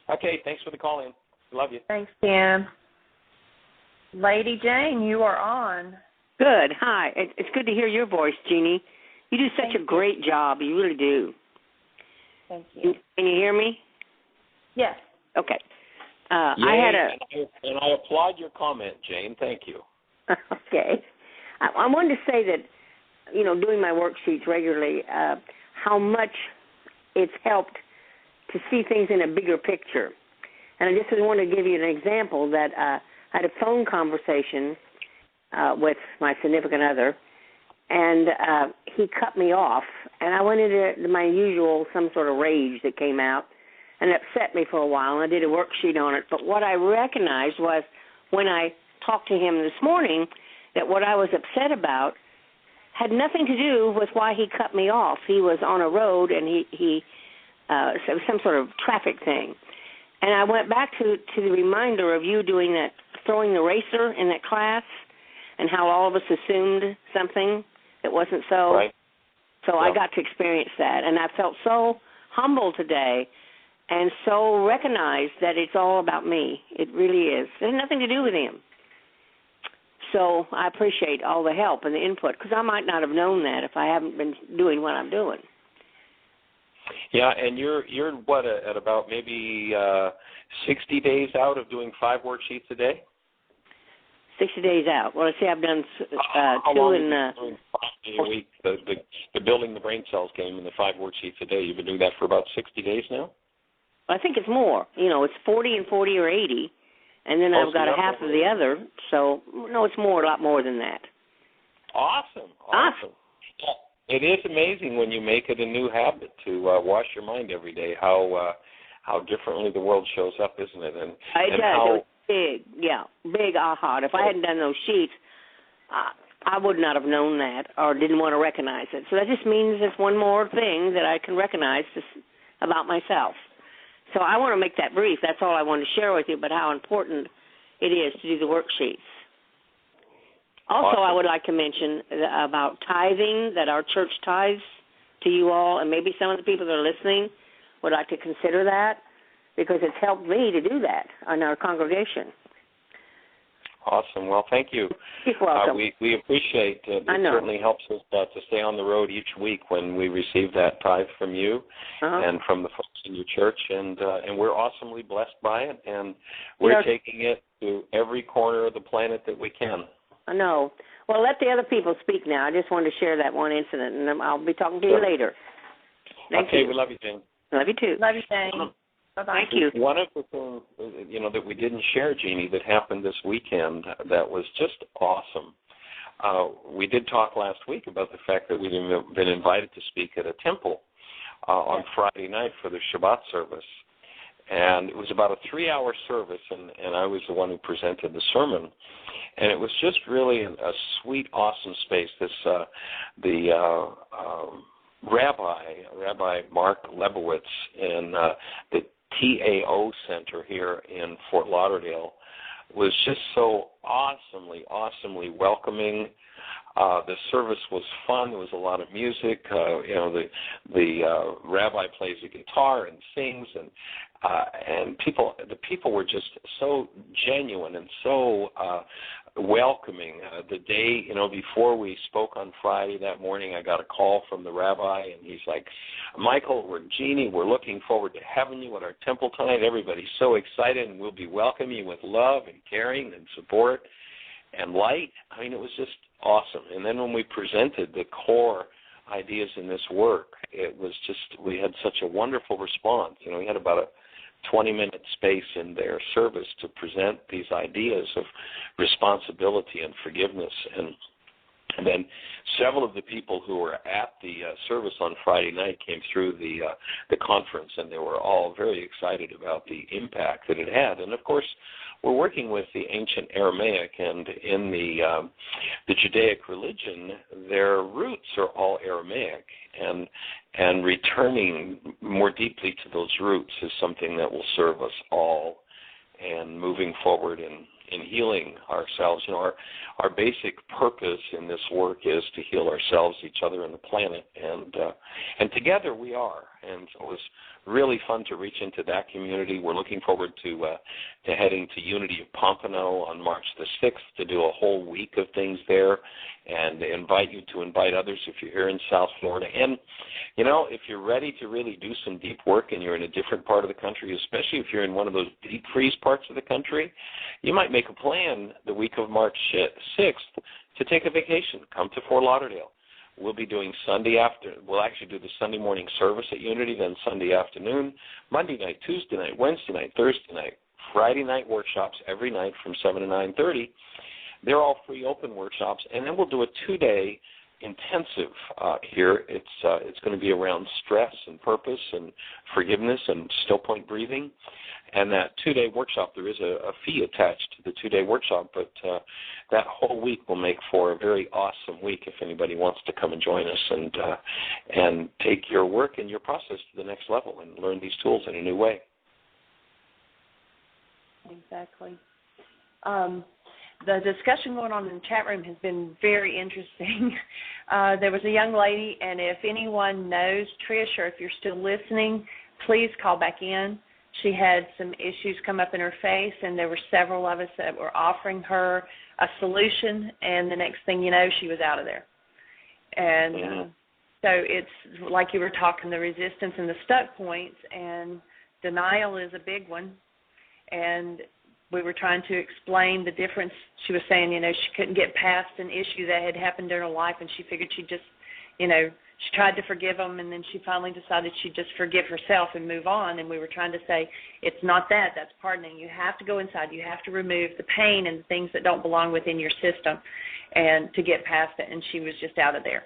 Okay, thanks for the call in. Love you. Thanks, Tim. Lady Jane, you are on. Good. Hi. It's good to hear your voice, Jeanie. You do such a great job. You really do. Thank you. Can you hear me? Yes. Okay. And I applaud your comment, Jane. Thank you. Okay. I wanted to say that, doing my worksheets regularly, how much it's helped to see things in a bigger picture. And I just want to give you an example that I had a phone conversation with my significant other, and he cut me off, and I went into my usual some sort of rage that came out, and it upset me for a while, and I did a worksheet on it. But what I recognized was when I talked to him this morning that what I was upset about had nothing to do with why he cut me off. He was on a road, and it was some sort of traffic thing. And I went back to the reminder of you doing that, throwing the eraser in that class, and how all of us assumed something that wasn't so. Right. So I got to experience that, and I felt so humble today and so recognized that it's all about me. It really is. It has nothing to do with him. So I appreciate all the help and the input, because I might not have known that if I haven't been doing what I'm doing. Yeah, and you're what, at about maybe 60 days out of doing 5 worksheets a day? 60 days out. Well, let's see, I've done How 2 long in... have you been doing 5 days a week, the building the brain cells game and the 5 worksheets a day? You've been doing that for about 60 days now? I think it's more. It's 40 and 40 or 80, and then I've got a half of the other. So, no, it's more, a lot more than that. Awesome. It is amazing when you make it a new habit to wash your mind every day, how differently the world shows up, isn't it? And it does. It was big aha. If I hadn't done those sheets, I would not have known that or didn't want to recognize it. So that just means it's one more thing that I can recognize about myself. So I want to make that brief. That's all I wanted to share with you about how important it is to do the worksheets. Also, I would like to mention about tithing, that our church tithes to you all, and maybe some of the people that are listening would like to consider that, because it's helped me to do that in our congregation. Awesome. Well, thank you. You're welcome. We appreciate it. It certainly helps us to stay on the road each week when we receive that tithe from you and from the folks in your church, and we're awesomely blessed by it, and we're taking it to every corner of the planet that we can. I know. Well, let the other people speak now. I just wanted to share that one incident, and I'll be talking to you later. Thank you. We love you, Jane. Love you too. Love you, Jane. Bye-bye. Thank you. One of the things, that we didn't share, Jeanie, that happened this weekend that was just awesome. We did talk last week about the fact that we've been invited to speak at a temple on Friday night for the Shabbat service. And it was about a 3-hour service, and I was the one who presented the sermon. And it was just really a sweet, awesome space. The Rabbi Mark Lebowitz in the TAO Center here in Fort Lauderdale was just so awesomely welcoming. The service was fun. There was a lot of music. The rabbi plays the guitar and sings, and the people were just so genuine and so welcoming. The day, before we spoke on Friday that morning, I got a call from the rabbi, and he's like, Michael, Jeanie, we're looking forward to having you at our temple tonight. Everybody's so excited, and we'll be welcoming you with love and caring and support and light. I mean, it was just awesome. And then when we presented the core ideas in this work, it was just, we had such a wonderful response. We had about a 20-minute space in their service to present these ideas of responsibility and forgiveness. And then several of the people who were at the service on Friday night came through the conference, and they were all very excited about the impact that it had. And, of course, we're working with the ancient Aramaic, and in the Judaic religion, their roots are all Aramaic, and returning more deeply to those roots is something that will serve us all, and moving forward in healing ourselves. Our basic purpose in this work is to heal ourselves, each other, and the planet, and together we are. And so it was really fun to reach into that community. We're looking forward to heading to Unity of Pompano on March the 6th to do a whole week of things there, and invite you to invite others if you're here in South Florida. And, if you're ready to really do some deep work and you're in a different part of the country, especially if you're in one of those deep freeze parts of the country, you might make a plan the week of March 6th to take a vacation. Come to Fort Lauderdale. We'll be doing we'll actually do the Sunday morning service at Unity, then Sunday afternoon, Monday night, Tuesday night, Wednesday night, Thursday night, Friday night workshops every night from 7 to 9:30. They're all free open workshops, and then we'll do a 2-day intensive here. It's going to be around stress and purpose and forgiveness and still point breathing. And that 2-day workshop, there is a fee attached to the 2-day workshop, but that whole week will make for a very awesome week if anybody wants to come and join us and take your work and your process to the next level and learn these tools in a new way. Exactly. The discussion going on in the chat room has been very interesting. There was a young lady, and if anyone knows Trish or if you're still listening, please call back in. She had some issues come up in her face, and there were several of us that were offering her a solution, and the next thing you know, she was out of there. And so it's like you were talking, the resistance and the stuck points, and denial is a big one. And we were trying to explain the difference. She was saying, she couldn't get past an issue that had happened in her life, and she figured she'd just she tried to forgive him, and then she finally decided she'd just forgive herself and move on. And we were trying to say, it's not that. That's pardoning. You have to go inside. You have to remove the pain and the things that don't belong within your system and to get past it. And she was just out of there.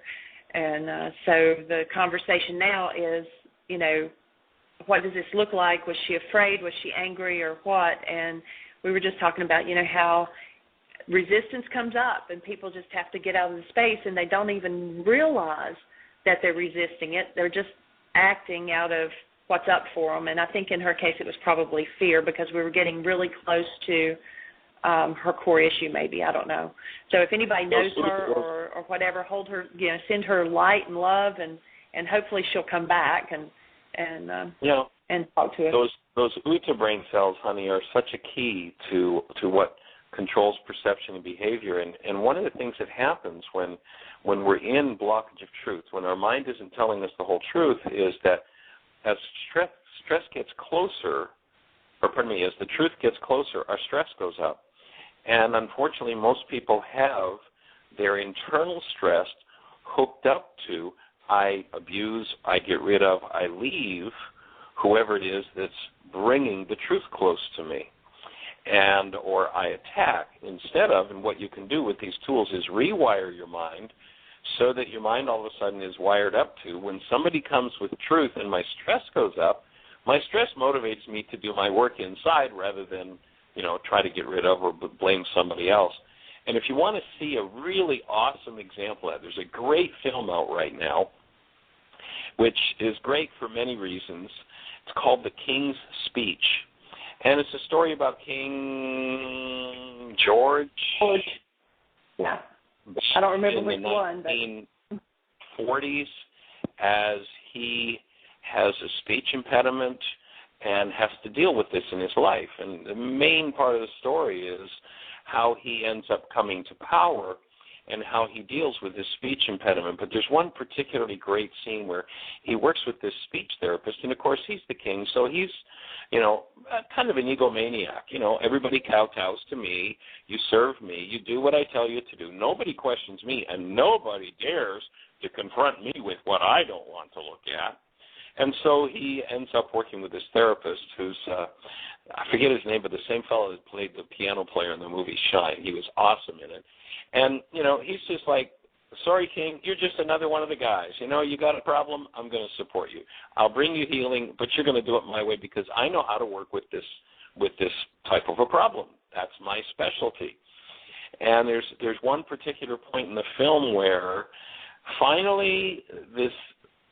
And so the conversation now is, what does this look like? Was she afraid? Was she angry or what? And we were just talking about, how resistance comes up and people just have to get out of the space and they don't even realize that they're resisting it. They're just acting out of what's up for them. And I think in her case it was probably fear because we were getting really close to her core issue maybe. I don't know. So if anybody knows her or whatever, hold her, send her light and love and hopefully she'll come back and talk to us. Those Uta brain cells, honey, are such a key to what controls perception and behavior. And one of the things that happens when we're in blockage of truth, when our mind isn't telling us the whole truth, is that as stress gets closer, as the truth gets closer, our stress goes up. And unfortunately, most people have their internal stress hooked up to, I abuse, I get rid of, I leave whoever it is that's bringing the truth close to me. Or I attack instead of, and what you can do with these tools is rewire your mind so that your mind all of a sudden is wired up to, when somebody comes with truth and my stress goes up, my stress motivates me to do my work inside rather than, try to get rid of or blame somebody else. And if you want to see a really awesome example of that, there's a great film out right now, which is great for many reasons. It's called The King's Speech. And it's a story about King George. Yeah. I don't remember which one. In the 1940s, as he has a speech impediment and has to deal with this in his life. And the main part of the story is how he ends up coming to power and how he deals with his speech impediment. But there's one particularly great scene where he works with this speech therapist, and, of course, he's the king, so he's, kind of an egomaniac. Everybody kowtows to me, you serve me, you do what I tell you to do. Nobody questions me, and nobody dares to confront me with what I don't want to look at. And so he ends up working with this therapist who's, I forget his name, but the same fellow that played the piano player in the movie Shine. He was awesome in it. And, he's just like, sorry, King, you're just another one of the guys. You got a problem, I'm going to support you. I'll bring you healing, but you're going to do it my way because I know how to work with this type of a problem. That's my specialty. And there's one particular point in the film where finally this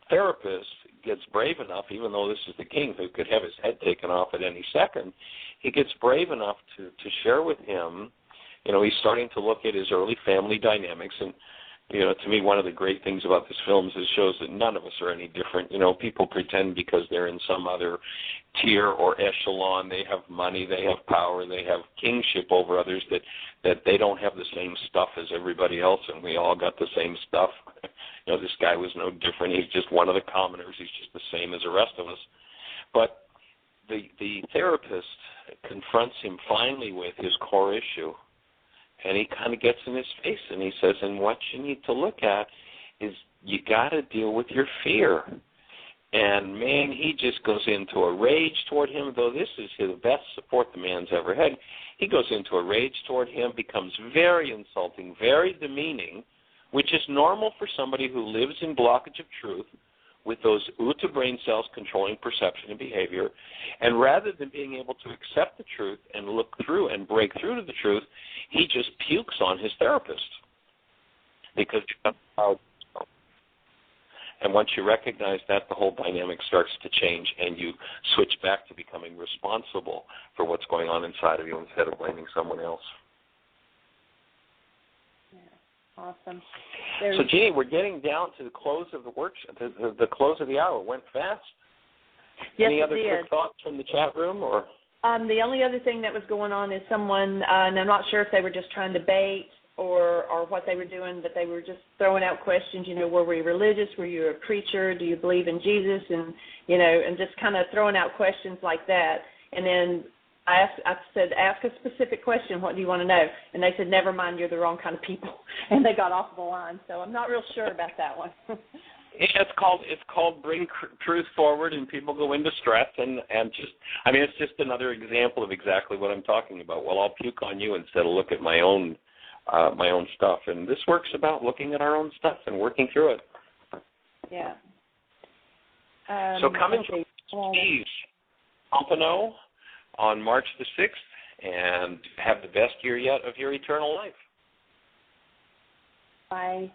therapist gets brave enough, even though this is the king who could have his head taken off at any second, he gets brave enough to share with him. He's starting to look at his early family dynamics, and to me, one of the great things about this film is it shows that none of us are any different. People pretend because they're in some other tier or echelon, they have money, they have power, they have kingship over others, that they don't have the same stuff as everybody else, and we all got the same stuff. This guy was no different. He's just one of the commoners. He's just the same as the rest of us. But the therapist confronts him finally with his core issue. And he kind of gets in his face and he says, and what you need to look at is you got to deal with your fear. And, man, he just goes into a rage toward him, though this is the best support the man's ever had. He goes into a rage toward him, becomes very insulting, very demeaning, which is normal for somebody who lives in blockage of truth with those Uta brain cells controlling perception and behavior. And rather than being able to accept the truth and look through and break through to the truth, he just pukes on his therapist. Because and once you recognize that, the whole dynamic starts to change and you switch back to becoming responsible for what's going on inside of you instead of blaming someone else. Awesome. So, Jeanie, we're getting down to the close of the workshop. The close of the hour went fast. Yes, Any other it did. quick thoughts from the chat room, or? The only other thing that was going on is someone, and I'm not sure if they were just trying to bait or what they were doing, but they were just throwing out questions. Were we religious? Were you a preacher? Do you believe in Jesus? And and just kind of throwing out questions like that. And then I said, ask a specific question. What do you want to know? And they said, never mind, you're the wrong kind of people. And they got off the line. So I'm not real sure about that one. It's called bring truth forward, and people go into stress, and it's just another example of exactly what I'm talking about. Well, I'll puke on you instead of look at my own stuff, and this work's about looking at our own stuff and working through it. Yeah. So come and see Pompano on March the 6th, and have the best year yet of your eternal life. Bye.